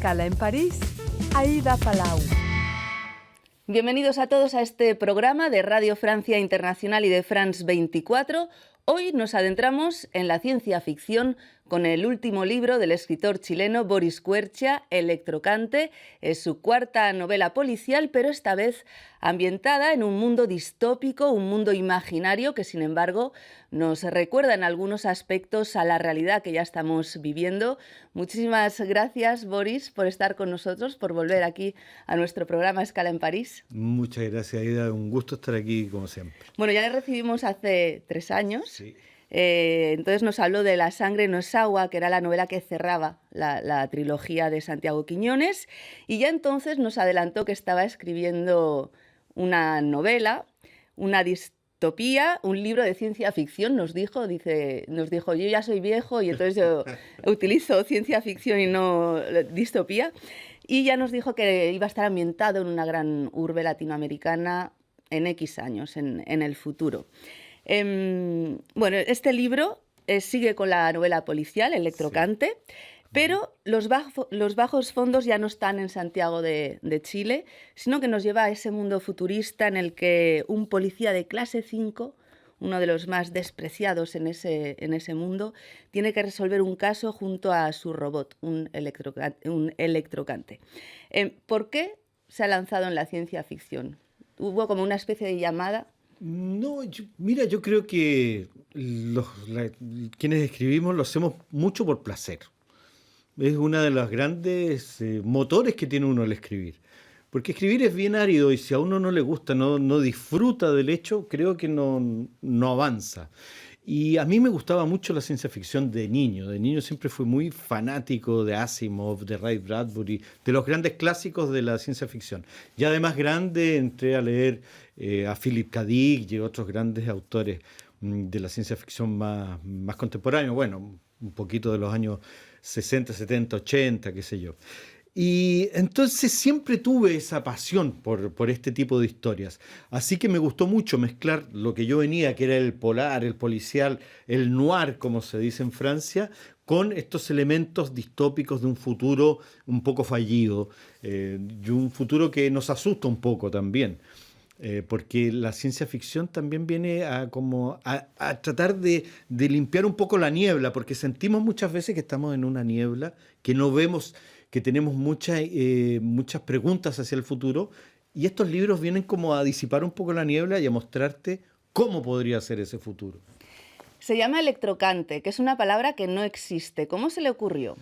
Escala en París, Aida Palau. Bienvenidos a todos a este programa de Radio Francia Internacional y de France 24. Hoy nos adentramos en la ciencia ficción con el último libro del escritor chileno Boris Quercia, Electrocante. Es su cuarta novela policial, pero esta vez ambientada en un mundo distópico, un mundo imaginario que, sin embargo, nos recuerda en algunos aspectos a la realidad que ya estamos viviendo. Muchísimas gracias, Boris, por estar con nosotros, por volver aquí a nuestro programa Escala en París. Muchas gracias, Aida. Un gusto estar aquí, como siempre. Bueno, ya le recibimos hace 3 años. Sí. Entonces nos habló de La sangre no es agua, que era la novela que cerraba la trilogía de Santiago Quiñones, y ya entonces nos adelantó que estaba escribiendo una novela, una distopía, un libro de ciencia ficción, nos dijo, yo ya soy viejo y entonces yo utilizo ciencia ficción y no distopía, y ya nos dijo que iba a estar ambientado en una gran urbe latinoamericana en X años, en el futuro. Bueno, este libro sigue con la novela policial, Electrocante, sí. Pero los bajos fondos ya no están en Santiago de Chile, sino que nos lleva a ese mundo futurista en el que un policía de clase 5, uno de los más despreciados en ese mundo, tiene que resolver un caso junto a su robot, un electrocante. ¿Por qué se ha lanzado en la ciencia ficción? ¿Hubo como una especie de llamada? No, yo creo que quienes escribimos lo hacemos mucho por placer. Es uno de los grandes motores que tiene uno al escribir. Porque escribir es bien árido y si a uno no le gusta, no disfruta del hecho, creo que no avanza. Y a mí me gustaba mucho la ciencia ficción de niño. De niño siempre fui muy fanático de Asimov, de Ray Bradbury, de los grandes clásicos de la ciencia ficción. Ya de más grande entré a leer a Philip K. Dick y otros grandes autores de la ciencia ficción más contemporánea. Bueno, un poquito de los años 60, 70, 80, qué sé yo. Y entonces siempre tuve esa pasión por este tipo de historias. Así que me gustó mucho mezclar lo que yo venía, que era el polar, el policial, el noir, como se dice en Francia, con estos elementos distópicos de un futuro un poco fallido, y un futuro que nos asusta un poco también. Porque la ciencia ficción también viene a tratar de limpiar un poco la niebla, porque sentimos muchas veces que estamos en una niebla, que no vemos, que tenemos muchas preguntas hacia el futuro, y estos libros vienen como a disipar un poco la niebla y a mostrarte cómo podría ser ese futuro. Se llama Electrocante, que es una palabra que no existe. ¿Cómo se le ocurrió?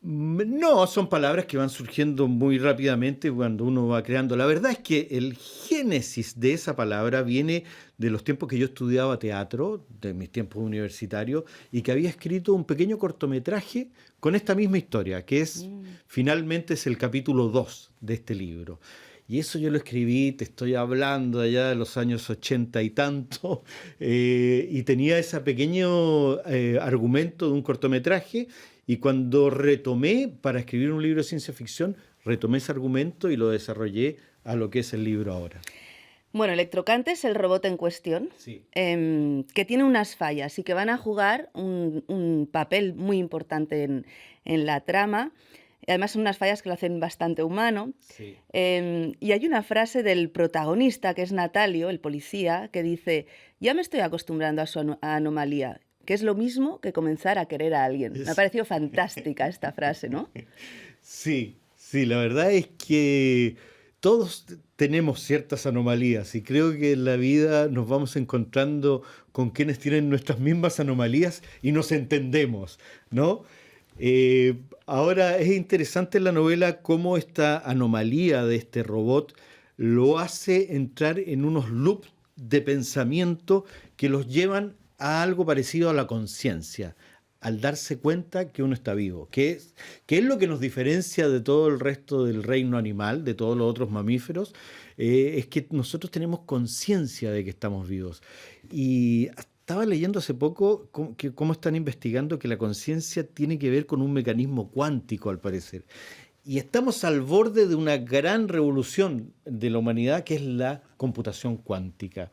No, son palabras que van surgiendo muy rápidamente cuando uno va creando. La verdad es que el génesis de esa palabra viene de los tiempos que yo estudiaba teatro, de mis tiempos universitarios, y que había escrito un pequeño cortometraje con esta misma historia, que finalmente es el capítulo 2 de este libro. Y eso yo lo escribí, te estoy hablando allá de los años 80 y tanto, y tenía ese pequeño argumento de un cortometraje. Y cuando retomé para escribir un libro de ciencia ficción, retomé ese argumento y lo desarrollé a lo que es el libro ahora. Bueno, Electrocante es el robot en cuestión, sí. Que tiene unas fallas y que van a jugar un papel muy importante en la trama. Además son unas fallas que lo hacen bastante humano. Sí. Y hay una frase del protagonista, que es Natalio, el policía, que dice: ya me estoy acostumbrando a su anomalía, que es lo mismo que comenzar a querer a alguien. Me ha parecido fantástica esta frase, ¿no? Sí, la verdad es que todos tenemos ciertas anomalías y creo que en la vida nos vamos encontrando con quienes tienen nuestras mismas anomalías y nos entendemos, ¿no? Ahora es interesante en la novela cómo esta anomalía de este robot lo hace entrar en unos loops de pensamiento que los llevan a algo parecido a la conciencia, al darse cuenta que uno está vivo, que es lo que nos diferencia de todo el resto del reino animal, de todos los otros mamíferos, es que nosotros tenemos conciencia de que estamos vivos. Y estaba leyendo hace poco cómo están investigando que la conciencia tiene que ver con un mecanismo cuántico, al parecer. Y estamos al borde de una gran revolución de la humanidad, que es la computación cuántica.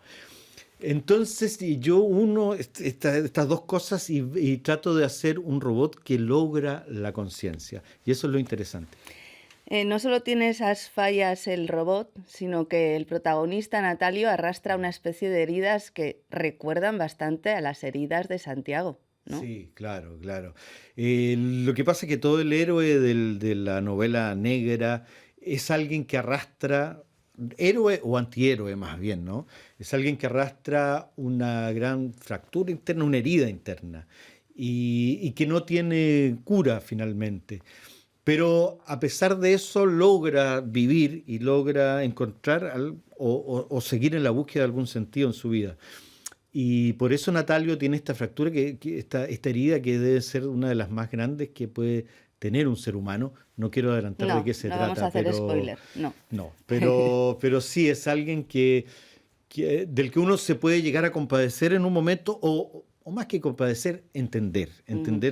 Entonces, y yo uno estas dos cosas y trato de hacer un robot que logra la conciencia. Y eso es lo interesante. No solo tiene esas fallas el robot, sino que el protagonista, Natalio, arrastra una especie de heridas que recuerdan bastante a las heridas de Santiago, ¿no? Sí, claro, claro. Lo que pasa es que todo el héroe de la novela negra es alguien que arrastra, héroe o antihéroe más bien, ¿no? Es alguien que arrastra una gran fractura interna, una herida interna, y que no tiene cura finalmente. Pero a pesar de eso logra vivir y logra encontrar o seguir en la búsqueda de algún sentido en su vida. Y por eso Natalio tiene esta fractura, esta herida que debe ser una de las más grandes que puede tener un ser humano. No quiero adelantar de No, qué se no vamos a trata, hacer pero spoiler, no. no, pero sí es alguien del que uno se puede llegar a compadecer en un momento, o más que compadecer, entender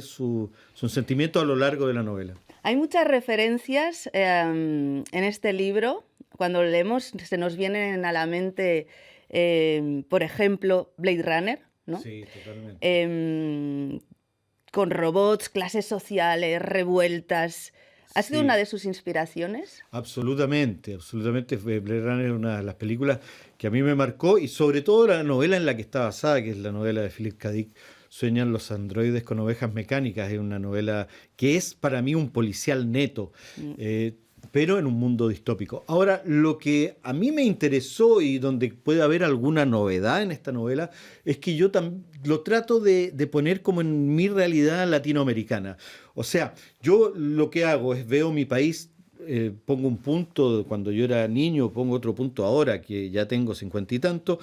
su sentimiento a lo largo de la novela. Hay muchas referencias en este libro. Cuando leemos se nos vienen a la mente, por ejemplo, Blade Runner, ¿no? Sí, totalmente. Con robots, clases sociales, revueltas. ¿Ha sido una Sí, de sus inspiraciones? absolutamente, absolutamente. Blade Runner es una de las películas que a mí me marcó y sobre todo la novela en la que está basada, que es la novela de Philip K. Dick, Sueñan los androides con ovejas mecánicas. Es una novela que es para mí un policial neto, Mm. pero en un mundo distópico. Ahora, lo que a mí me interesó y donde puede haber alguna novedad en esta novela es que yo lo trato de poner como en mi realidad latinoamericana. O sea, yo lo que hago es veo mi país, pongo un punto cuando yo era niño, pongo otro punto ahora que ya tengo 50 y tanto,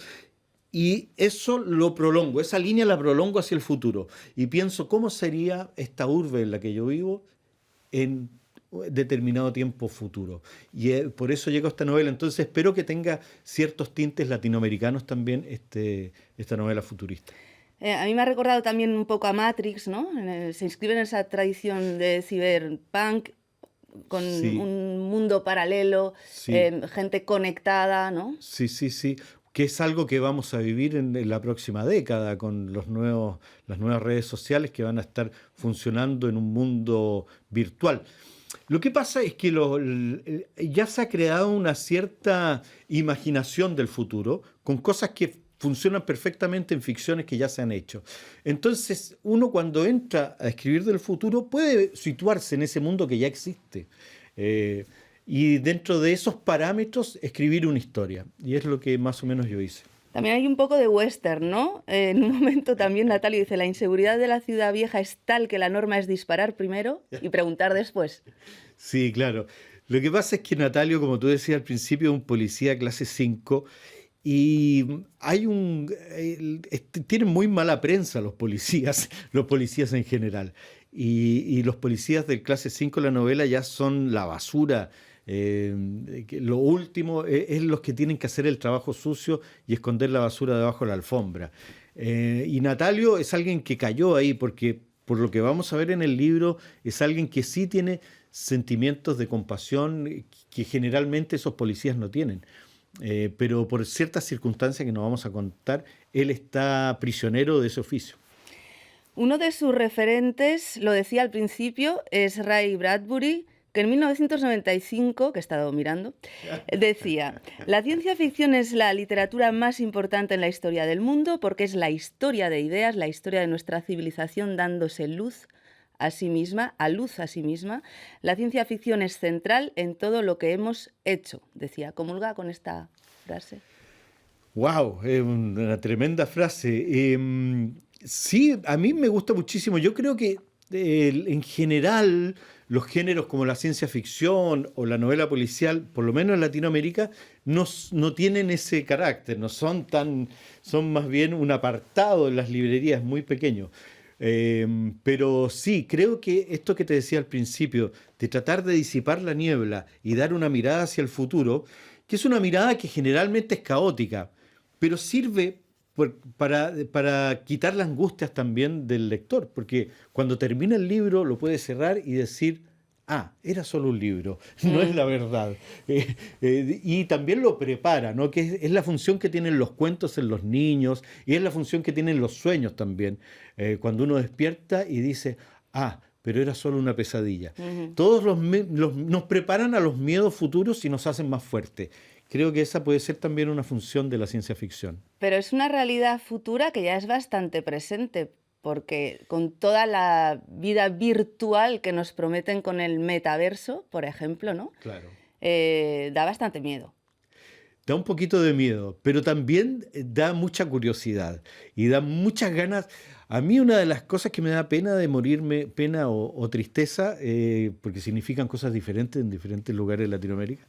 y eso lo prolongo, esa línea la prolongo hacia el futuro. Y pienso cómo sería esta urbe en la que yo vivo en determinado tiempo futuro. Y por eso llegó esta novela. Entonces espero que tenga ciertos tintes latinoamericanos también esta novela futurista. A mí me ha recordado también un poco a Matrix, ¿no? Se inscribe en esa tradición de cyberpunk, con Sí, un mundo paralelo, sí, gente conectada, ¿no? sí, sí, sí. Que es algo que vamos a vivir en la próxima década con las nuevas redes sociales que van a estar funcionando en un mundo virtual. Lo que pasa es que ya se ha creado una cierta imaginación del futuro con cosas que funcionan perfectamente en ficciones que ya se han hecho. Entonces, uno cuando entra a escribir del futuro puede situarse en ese mundo que ya existe. Eh, y dentro de esos parámetros escribir una historia. Y es lo que más o menos yo hice. También hay un poco de western, ¿no? En un momento también Natalia dice, la inseguridad de la ciudad vieja es tal que la norma es disparar primero y preguntar después. Sí, claro. Lo que pasa es que Natalio, como tú decías al principio, es un policía clase 5 y tienen muy mala prensa los policías en general. Y los policías del clase 5 de la novela ya son la basura. Lo último es los que tienen que hacer el trabajo sucio y esconder la basura debajo de la alfombra. Y Natalio es alguien que cayó ahí porque, por lo que vamos a ver en el libro, es alguien que sí tiene sentimientos de compasión que generalmente esos policías no tienen. Pero por ciertas circunstancias que nos vamos a contar, él está prisionero de ese oficio. Uno de sus referentes, lo decía al principio, es Ray Bradbury, que en 1995, que he estado mirando, decía, la ciencia ficción es la literatura más importante en la historia del mundo porque es la historia de ideas, la historia de nuestra civilización dándose luz a sí misma, a luz a sí misma. La ciencia ficción es central en todo lo que hemos hecho, decía. ¿Comulga con esta frase? ¡Wow! Es una tremenda frase. Sí, a mí me gusta muchísimo. Yo creo que en general los géneros como la ciencia ficción o la novela policial, por lo menos en Latinoamérica, no tienen ese carácter, son más bien un apartado en las librerías muy pequeño. Pero sí, creo que esto que te decía al principio, de tratar de disipar la niebla y dar una mirada hacia el futuro, que es una mirada que generalmente es caótica, pero sirve para quitar las angustias también del lector, porque cuando termina el libro lo puede cerrar y decir, era solo un libro, no es la verdad. Y también lo prepara, ¿no? Que es la función que tienen los cuentos en los niños y es la función que tienen los sueños también. Cuando uno despierta y dice, pero era solo una pesadilla. Todos nos preparan a los miedos futuros y nos hacen más fuertes. Creo que esa puede ser también una función de la ciencia ficción. Pero es una realidad futura que ya es bastante presente, porque con toda la vida virtual que nos prometen con el metaverso, por ejemplo, ¿no? Claro. Da bastante miedo. Da un poquito de miedo, pero también da mucha curiosidad y da muchas ganas. A mí una de las cosas que me da pena de morirme, pena o tristeza, porque significan cosas diferentes en diferentes lugares de Latinoamérica,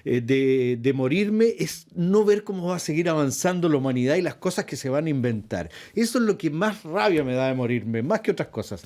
de morirme es no ver cómo va a seguir avanzando la humanidad y las cosas que se van a inventar. Eso es lo que más rabia me da de morirme, más que otras cosas.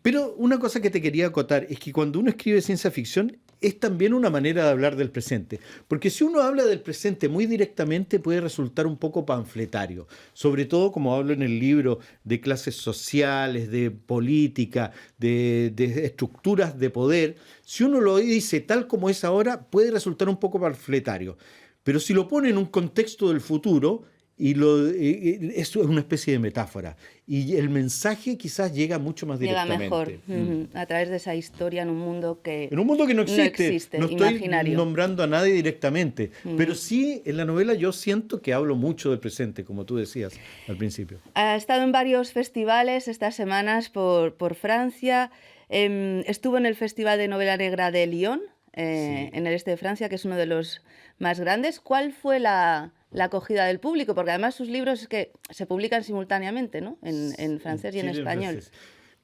Pero una cosa que te quería acotar es que cuando uno escribe ciencia ficción es también una manera de hablar del presente, porque si uno habla del presente muy directamente puede resultar un poco panfletario, sobre todo como hablo en el libro de clases sociales, de política, de estructuras de poder. Si uno lo dice tal como es ahora puede resultar un poco panfletario, pero si lo pone en un contexto del futuro, eso es una especie de metáfora. Y el mensaje quizás llega mucho más directamente. Llega mejor, a través de esa historia en un mundo que no existe. No estoy imaginario. Nombrando a nadie directamente, pero sí en la novela yo siento que hablo mucho del presente, como tú decías al principio. Ha estado en varios festivales estas semanas por Francia. Estuvo en el Festival de Novela Negra de Lyon, en el este de Francia, que es uno de los más grandes. ¿Cuál fue la acogida del público? Porque además sus libros es que se publican simultáneamente, ¿no? En francés y en español.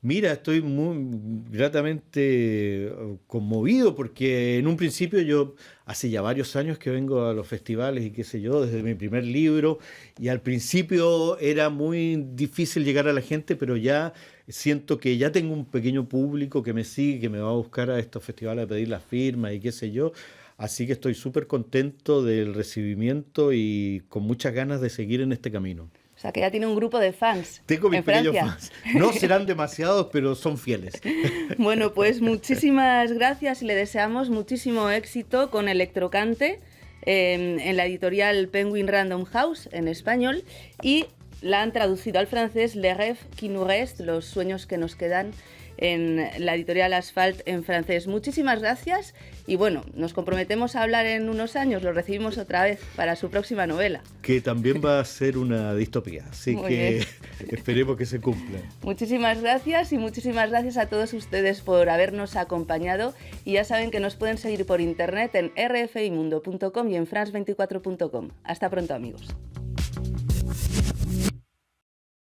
Mira, estoy muy gratamente conmovido porque en un principio yo hace ya varios años que vengo a los festivales y qué sé yo, desde mi primer libro, y al principio era muy difícil llegar a la gente, pero ya siento que ya tengo un pequeño público que me sigue, que me va a buscar a estos festivales a pedir las firmas y qué sé yo. Así que estoy súper contento del recibimiento y con muchas ganas de seguir en este camino. O sea, que ya tiene un grupo de fans. Tengo mis pequeños fans. No serán demasiados, pero son fieles. Bueno, pues muchísimas gracias y le deseamos muchísimo éxito con Electrocante en la editorial Penguin Random House en español, y la han traducido al francés Les Rêves qui nous restent, los sueños que nos quedan, en la editorial Asphalt en francés. Muchísimas gracias y bueno, nos comprometemos a hablar en unos años, lo recibimos otra vez para su próxima novela. Que también va a ser una distopía, así que esperemos que se cumpla. Muchísimas gracias y muchísimas gracias a todos ustedes por habernos acompañado, y ya saben que nos pueden seguir por internet en rfimundo.com y en france24.com. Hasta pronto, amigos.